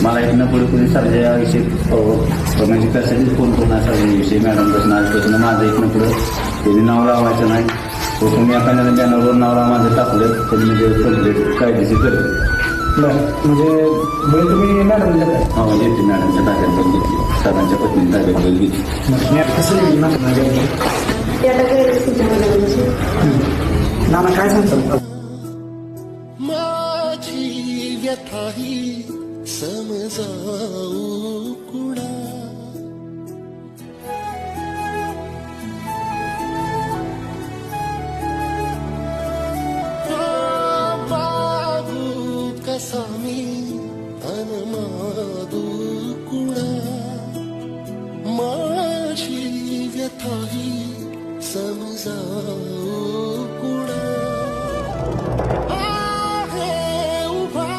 मला इथनं पुढे कोणी सर्जाविषयी म्हणजे कशाचीच फोन करून सर्जाविषयी मॅडमपासून आजपासून माझं इथनं पुढं कोणी नाव लावायचं नाही. तो कोणी एखाद्या बॅनरवर नाव माझं टाकलं तर मी जे कंप्लेंट कायदेशीर करतो. म्हणजे बैल तुम्ही मॅडम देताय? हो घेतली मॅडमच्या ताब्यात बैल घेतली, साहेबांच्या पत्नीने ताब्यात बैल घेतली. कसं नाना काय सांगतात? माझी व्यथाही समजाऊ कुणा बाबू कसा मी अनमादू कुणा माझी व्यथाही समजाऊ कुणा